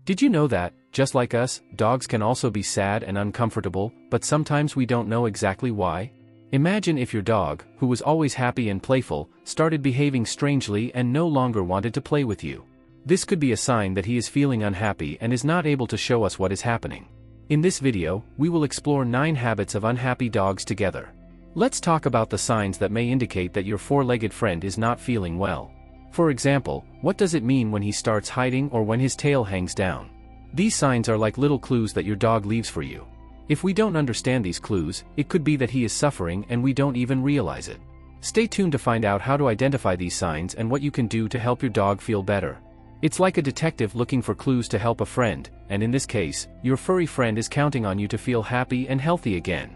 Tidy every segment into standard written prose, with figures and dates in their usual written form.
Did you know that, just like us, dogs can also be sad and uncomfortable, but sometimes we don't know exactly why? Imagine if your dog, who was always happy and playful, started behaving strangely and no longer wanted to play with you. This could be a sign that he is feeling unhappy and is not able to show us what is happening. In this video, we will explore 9 habits of unhappy dogs together. Let's talk about the signs that may indicate that your four-legged friend is not feeling well. For example, what does it mean when he starts hiding or when his tail hangs down? These signs are like little clues that your dog leaves for you. If we don't understand these clues, it could be that he is suffering and we don't even realize it. Stay tuned to find out how to identify these signs and what you can do to help your dog feel better. It's like a detective looking for clues to help a friend, and in this case, your furry friend is counting on you to feel happy and healthy again.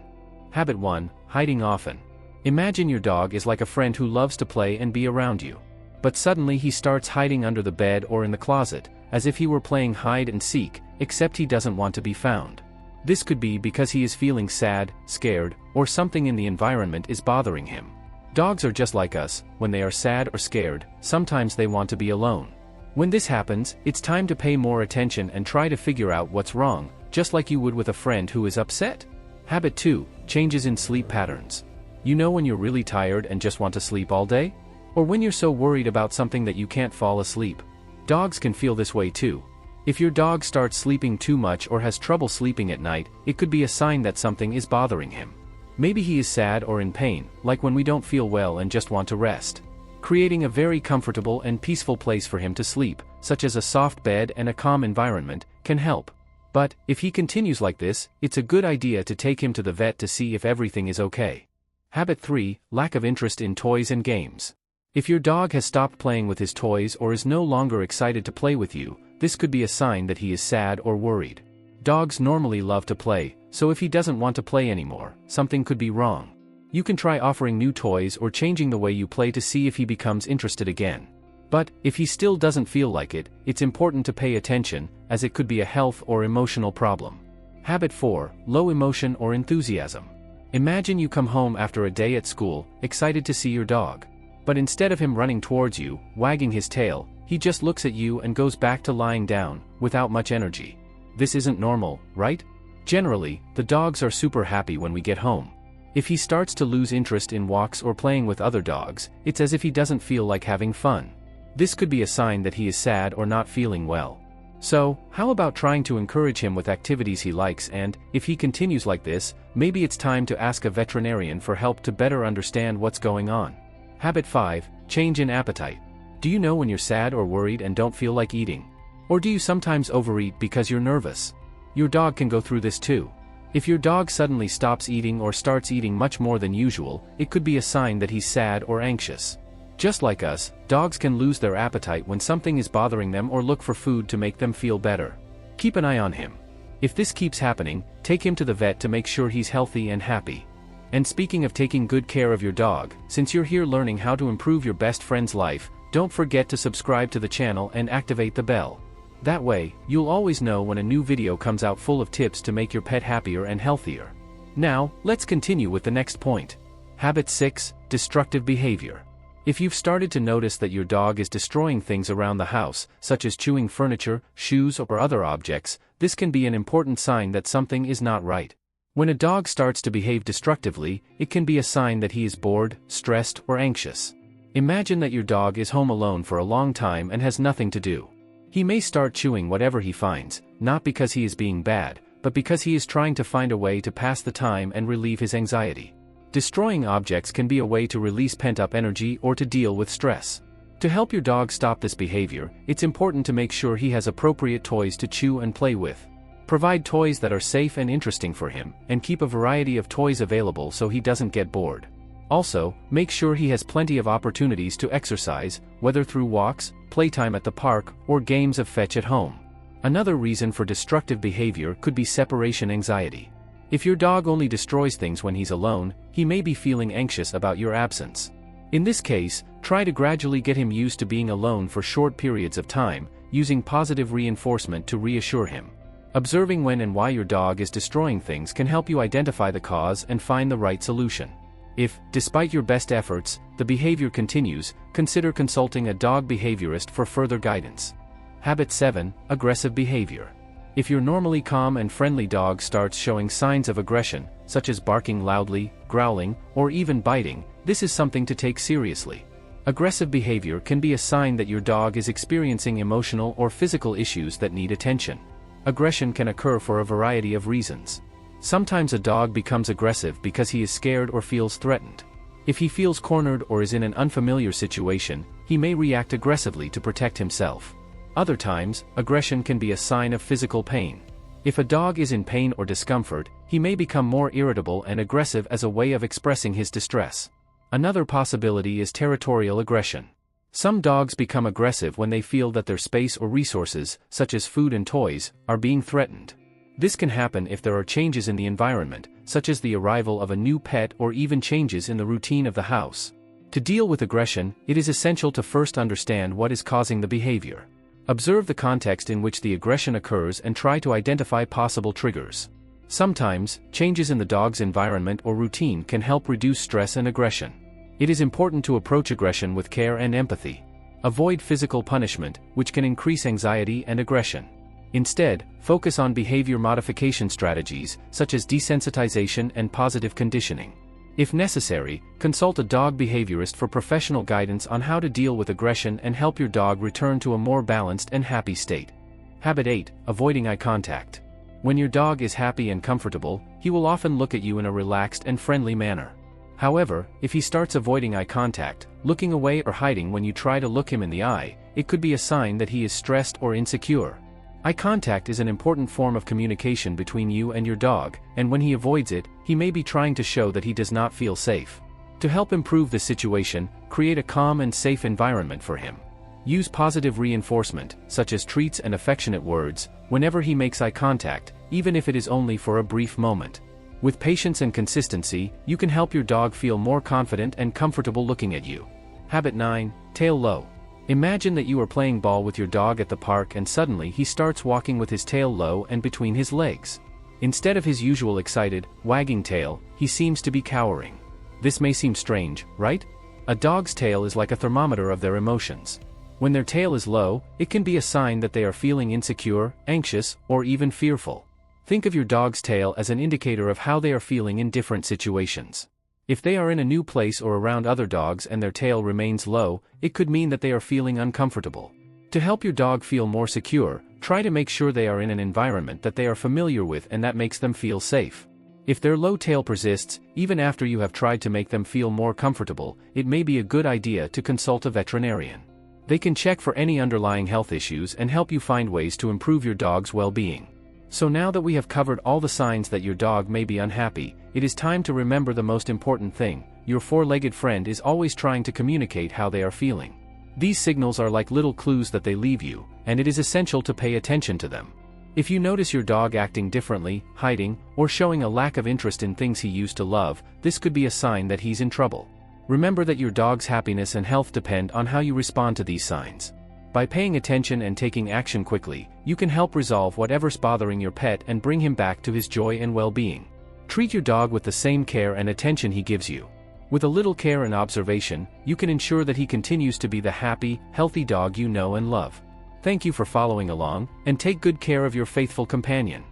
Habit 1. Hiding often. Imagine your dog is like a friend who loves to play and be around you. But suddenly he starts hiding under the bed or in the closet, as if he were playing hide and seek, except he doesn't want to be found. This could be because he is feeling sad, scared, or something in the environment is bothering him. Dogs are just like us. When they are sad or scared, sometimes they want to be alone. When this happens, it's time to pay more attention and try to figure out what's wrong, just like you would with a friend who is upset. Habit 2. Changes in sleep patterns. You know when you're really tired and just want to sleep all day? Or when you're so worried about something that you can't fall asleep? Dogs can feel this way too. If your dog starts sleeping too much or has trouble sleeping at night, it could be a sign that something is bothering him. Maybe he is sad or in pain, like when we don't feel well and just want to rest. Creating a very comfortable and peaceful place for him to sleep, such as a soft bed and a calm environment, can help. But, if he continues like this, it's a good idea to take him to the vet to see if everything is okay. Habit 3. Lack of interest in toys and games. If your dog has stopped playing with his toys or is no longer excited to play with you, this could be a sign that he is sad or worried. Dogs normally love to play, so if he doesn't want to play anymore, something could be wrong. You can try offering new toys or changing the way you play to see if he becomes interested again. But, if he still doesn't feel like it, it's important to pay attention, as it could be a health or emotional problem. Habit 4. Low emotion or enthusiasm. Imagine you come home after a day at school, excited to see your dog. But instead of him running towards you, wagging his tail, he just looks at you and goes back to lying down, without much energy. This isn't normal, right? Generally, the dogs are super happy when we get home. If he starts to lose interest in walks or playing with other dogs, it's as if he doesn't feel like having fun. This could be a sign that he is sad or not feeling well. So, how about trying to encourage him with activities he likes and, if he continues like this, maybe it's time to ask a veterinarian for help to better understand what's going on. Habit 5. Change in appetite. Do you know when you're sad or worried and don't feel like eating? Or do you sometimes overeat because you're nervous? Your dog can go through this too. If your dog suddenly stops eating or starts eating much more than usual, it could be a sign that he's sad or anxious. Just like us, dogs can lose their appetite when something is bothering them or look for food to make them feel better. Keep an eye on him. If this keeps happening, take him to the vet to make sure he's healthy and happy. And speaking of taking good care of your dog, since you're here learning how to improve your best friend's life, don't forget to subscribe to the channel and activate the bell. That way, you'll always know when a new video comes out full of tips to make your pet happier and healthier. Now, let's continue with the next point. Habit 6. Destructive behavior. If you've started to notice that your dog is destroying things around the house, such as chewing furniture, shoes or other objects, this can be an important sign that something is not right. When a dog starts to behave destructively, it can be a sign that he is bored, stressed or anxious. Imagine that your dog is home alone for a long time and has nothing to do. He may start chewing whatever he finds, not because he is being bad, but because he is trying to find a way to pass the time and relieve his anxiety. Destroying objects can be a way to release pent-up energy or to deal with stress. To help your dog stop this behavior, it's important to make sure he has appropriate toys to chew and play with. Provide toys that are safe and interesting for him, and keep a variety of toys available so he doesn't get bored. Also, make sure he has plenty of opportunities to exercise, whether through walks, playtime at the park, or games of fetch at home. Another reason for destructive behavior could be separation anxiety. If your dog only destroys things when he's alone, he may be feeling anxious about your absence. In this case, try to gradually get him used to being alone for short periods of time, using positive reinforcement to reassure him. Observing when and why your dog is destroying things can help you identify the cause and find the right solution. If, despite your best efforts, the behavior continues, consider consulting a dog behaviorist for further guidance. Habit 7. Aggressive behavior. If your normally calm and friendly dog starts showing signs of aggression, such as barking loudly, growling, or even biting, this is something to take seriously. Aggressive behavior can be a sign that your dog is experiencing emotional or physical issues that need attention. Aggression can occur for a variety of reasons. Sometimes a dog becomes aggressive because he is scared or feels threatened. If he feels cornered or is in an unfamiliar situation, he may react aggressively to protect himself. Other times, aggression can be a sign of physical pain. If a dog is in pain or discomfort, he may become more irritable and aggressive as a way of expressing his distress. Another possibility is territorial aggression. Some dogs become aggressive when they feel that their space or resources, such as food and toys, are being threatened. This can happen if there are changes in the environment, such as the arrival of a new pet or even changes in the routine of the house. To deal with aggression, it is essential to first understand what is causing the behavior. Observe the context in which the aggression occurs and try to identify possible triggers. Sometimes, changes in the dog's environment or routine can help reduce stress and aggression. It is important to approach aggression with care and empathy. Avoid physical punishment, which can increase anxiety and aggression. Instead, focus on behavior modification strategies, such as desensitization and positive conditioning. If necessary, consult a dog behaviorist for professional guidance on how to deal with aggression and help your dog return to a more balanced and happy state. Habit 8. Avoiding eye contact. When your dog is happy and comfortable, he will often look at you in a relaxed and friendly manner. However, if he starts avoiding eye contact, looking away or hiding when you try to look him in the eye, it could be a sign that he is stressed or insecure. Eye contact is an important form of communication between you and your dog, and when he avoids it, he may be trying to show that he does not feel safe. To help improve the situation, create a calm and safe environment for him. Use positive reinforcement, such as treats and affectionate words, whenever he makes eye contact, even if it is only for a brief moment. With patience and consistency, you can help your dog feel more confident and comfortable looking at you. Habit 9. Tail low. Imagine that you are playing ball with your dog at the park and suddenly he starts walking with his tail low and between his legs. Instead of his usual excited, wagging tail, he seems to be cowering. This may seem strange, right? A dog's tail is like a thermometer of their emotions. When their tail is low, it can be a sign that they are feeling insecure, anxious, or even fearful. Think of your dog's tail as an indicator of how they are feeling in different situations. If they are in a new place or around other dogs and their tail remains low, it could mean that they are feeling uncomfortable. To help your dog feel more secure, try to make sure they are in an environment that they are familiar with and that makes them feel safe. If their low tail persists, even after you have tried to make them feel more comfortable, it may be a good idea to consult a veterinarian. They can check for any underlying health issues and help you find ways to improve your dog's well-being. So now that we have covered all the signs that your dog may be unhappy, it is time to remember the most important thing: your four-legged friend is always trying to communicate how they are feeling. These signals are like little clues that they leave you, and it is essential to pay attention to them. If you notice your dog acting differently, hiding, or showing a lack of interest in things he used to love, this could be a sign that he's in trouble. Remember that your dog's happiness and health depend on how you respond to these signs. By paying attention and taking action quickly, you can help resolve whatever's bothering your pet and bring him back to his joy and well-being. Treat your dog with the same care and attention he gives you. With a little care and observation, you can ensure that he continues to be the happy, healthy dog you know and love. Thank you for following along, and take good care of your faithful companion.